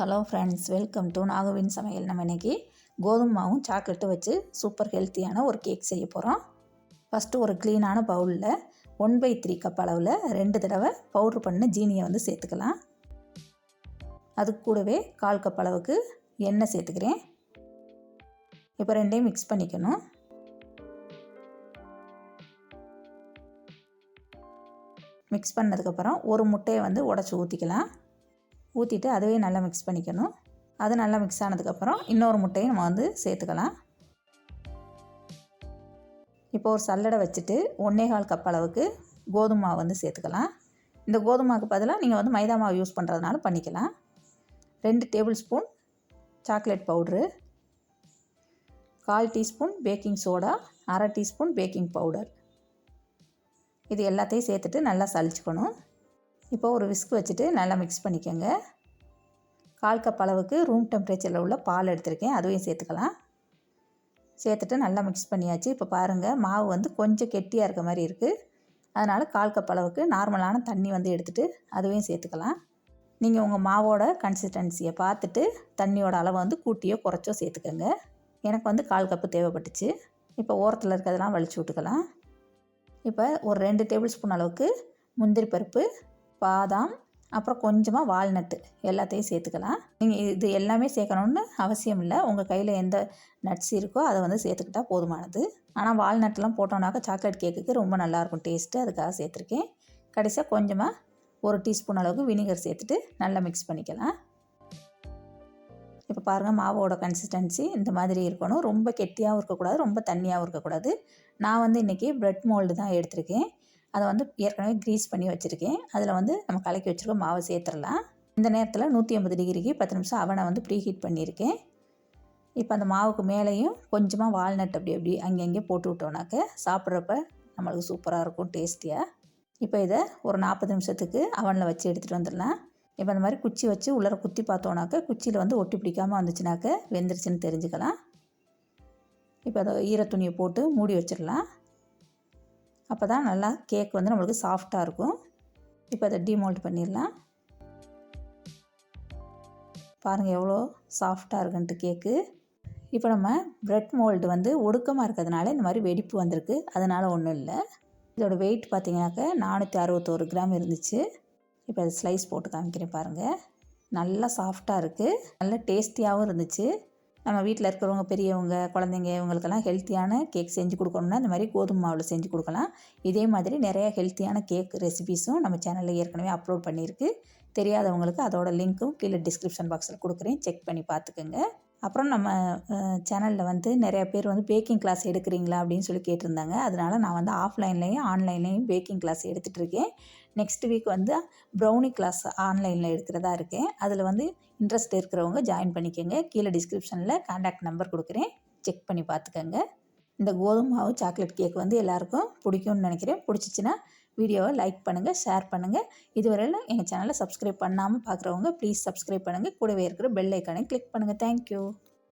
Hello friends, welcome to Naguvin Samayal. நம்ம இன்றைக்கி கோதுமை மாவும் சாக்லேட்டும் வச்சு சூப்பர் ஹெல்த்தியான ஒரு கேக் செய்ய போகிறோம். ஃபஸ்ட்டு ஒரு க்ளீனான பவுலில் 1/3 கப் அளவில் 2 தடவை பவுட்ரு பண்ண ஜீனியை வந்து சேர்த்துக்கலாம். அது கூடவே 1/4 கப் அளவுக்கு எண்ணெய் சேர்த்துக்கிறேன். இப்போ ரெண்டையும் மிக்ஸ் பண்ணிக்கணும். மிக்ஸ் பண்ணதுக்கப்புறம் ஒரு முட்டையை வந்து உடச்சி ஊற்றிக்கலாம். ஊற்றிட்டு அதுவே நல்லா மிக்ஸ் பண்ணிக்கணும். அது நல்லா மிக்ஸ் ஆனதுக்கப்புறம் இன்னொரு முட்டையை நம்ம வந்து சேர்த்துக்கலாம். இப்போ ஒரு சல்லடை வச்சுட்டு 1/4 கப் அளவுக்கு கோதுமை மாவு வந்து சேர்த்துக்கலாம். இந்த கோதுமை மாவுக்கு பதிலாக நீங்கள் வந்து மைதா மாவு யூஸ் பண்ணுறதுனால பண்ணிக்கலாம். 2 table spoon chocolate powder, 1/4 teaspoon baking soda, 1/2 teaspoon baking powder, இது எல்லாத்தையும் சேர்த்துட்டு நல்லா சலிச்சுக்கணும். இப்போ ஒரு விஸ்க் வச்சுட்டு நல்லா மிக்ஸ் பண்ணிக்கோங்க. 1/4 கப் அளவுக்கு ரூம் டெம்பரேச்சரில் உள்ள பால் எடுத்திருக்கேன், அதுவும் சேர்த்துக்கலாம். சேர்த்துட்டு நல்லா மிக்ஸ் பண்ணியாச்சு. இப்போ பாருங்கள், மாவு வந்து கொஞ்சம் கெட்டியாக இருக்க மாதிரி இருக்குது. அதனால் 1/4 கப் அளவுக்கு நார்மலான தண்ணி வந்து எடுத்துகிட்டு அதுவும் சேர்த்துக்கலாம். நீங்கள் உங்கள் மாவோட கன்சிஸ்டன்சியை பார்த்துட்டு தண்ணியோட அளவை வந்து கூட்டியோ குறைச்சோ சேர்த்துக்கோங்க. எனக்கு வந்து 1/4 கப்பு தேவைப்பட்டுச்சு. இப்போ ஓரத்தில் இருக்கிறதெல்லாம் வலிச்சு விட்டுக்கலாம். இப்போ ஒரு 2 டேபிள் ஸ்பூன் அளவுக்கு முந்திரி பருப்பு, பாதாம், அப்புறம் கொஞ்சமாக வால்நட்டு எல்லாத்தையும் சேர்த்துக்கலாம். நீங்கள் இது எல்லாமே சேர்க்கணுன்னு அவசியம் இல்லை. உங்கள் கையில் எந்த நட்ஸ் இருக்கோ அதை வந்து சேர்த்துக்கிட்டால் போதுமானது. ஆனால் வால்நட்லாம் போட்டோம்னாக்கா சாக்லேட் கேக்குக்கு ரொம்ப நல்லாயிருக்கும் டேஸ்ட்டு, அதுக்காக சேர்த்துருக்கேன். கடைசியாக கொஞ்சமாக 1 டீஸ்பூன் அளவுக்கு வினிகர் சேர்த்துட்டு நல்லா மிக்ஸ் பண்ணிக்கலாம். இப்போ பாருங்கள், மாவோட கன்சிஸ்டன்சி இந்த மாதிரி இருக்கணும். ரொம்ப கெட்டியாகவும் இருக்கக்கூடாது, ரொம்ப தண்ணியாகவும் இருக்கக்கூடாது. நான் வந்து இன்றைக்கி ப்ரெட் மோல்டு தான் எடுத்திருக்கேன். அதை வந்து ஏற்கனவே க்ரீஸ் பண்ணி வச்சுருக்கேன். அதில் வந்து நம்ம கலக்கி வச்சுருக்க மாவை சேர்த்துடலாம். இந்த நேரத்தில் 180 டிகிரிக்கு 10 நிமிஷம் அவனை வந்து ப்ரீ ஹீட் பண்ணியிருக்கேன். இப்போ அந்த மாவுக்கு மேலேயும் கொஞ்சமாக வால்நட் அப்படி அங்கங்கே போட்டு விட்டோம்னாக்க சாப்பிட்றப்ப நம்மளுக்கு சூப்பராக இருக்கும், டேஸ்டியாக. இப்போ இதை ஒரு 40 நிமிஷத்துக்கு அவனில் வச்சு எடுத்துகிட்டு வந்துடலாம். இப்போ அந்த மாதிரி குச்சி வச்சு உள்ளே குத்தி பார்த்தோன்னாக்க குச்சியில் வந்து ஒட்டி பிடிக்காமல் வந்துச்சுனாக்க வெந்துருச்சுன்னு தெரிஞ்சுக்கலாம். இப்போ அதை ஈரத்துணியை போட்டு மூடி வச்சிடலாம். அப்போ தான் நல்லா கேக் வந்து நம்மளுக்கு சாஃப்டாக இருக்கும். இப்போ அதை டீமோல்ட் பண்ணிடலாம். பாருங்கள் எவ்வளோ சாஃப்டாக இருக்குன்ட்டு கேக்கு. இப்போ நம்ம ப்ரெட் மோல்டு வந்து ஒடுக்கமாக இருக்கிறதுனால இந்த மாதிரி வெடிப்பு வந்திருக்கு, அதனால் ஒன்றும் இல்லை. இதோட வெயிட் பார்த்திங்கனாக்க 461 கிராம் இருந்துச்சு. இப்போ அதை ஸ்லைஸ் போட்டு காமிக்கிறேன் பாருங்கள். நல்லா சாஃப்டாக இருக்குது, நல்லா டேஸ்டியாகவும் இருந்துச்சு. நம்ம வீட்டில் இருக்கிறவங்க, பெரியவங்க, குழந்தைங்க, இவங்களுக்கெல்லாம் ஹெல்த்தியான கேக் செஞ்சு கொடுக்கணுன்னா இந்த மாதிரி கோதுமை மாவில் செஞ்சு கொடுக்கலாம். இதே மாதிரி நிறையா ஹெல்த்தியான கேக் ரெசிபீஸும் நம்ம சேனலில் ஏற்கனவே அப்லோட் பண்ணியிருக்கு. தெரியாதவங்களுக்கு அதோட லிங்க்கும் கீழே டிஸ்கிரிப்ஷன் பாக்ஸில் கொடுக்குறேன், செக் பண்ணி பார்த்துக்கோங்க. அப்புறம் நம்ம சேனலில் வந்து நிறையா பேர் வந்து பேக்கிங் கிளாஸ் எடுக்கிறீங்களா அப்படின்னு சொல்லி கேட்டிருந்தாங்க. அதனால் நான் வந்து ஆஃப்லைன்லேயும் ஆன்லைன்லேயும் பேக்கிங் கிளாஸ் எடுத்துகிட்ருக்கேன். நெக்ஸ்ட் வீக் வந்து ப்ரௌனி கிளாஸ் ஆன்லைனில் எடுக்கிறதா இருக்கேன். அதில் வந்து இன்ட்ரெஸ்ட் இருக்கிறவங்க ஜாயின் பண்ணிக்கோங்க. கீழே டிஸ்கிரிப்ஷனில் கான்டாக்ட் நம்பர் கொடுக்குறேன், செக் பண்ணி பார்த்துக்கோங்க. இந்த கோதுமை மாவு சாக்லேட் கேக் வந்து எல்லாேருக்கும் பிடிக்கும்னு நினைக்கிறேன். பிடிச்சிச்சின்னா வீடியோவை லைக் பண்ணுங்கள், ஷேர் பண்ணுங்கள். இதுவரையில் எங்கள் சேனலை சப்ஸ்கிரைப் பண்ணாமல் பார்க்குறவங்க ப்ளீஸ் சப்ஸ்கிரைப் பண்ணுங்கள். கூடவே இருக்கிற பெல் ஐக்கானை கிளிக் பண்ணுங்கள். தேங்க்யூ.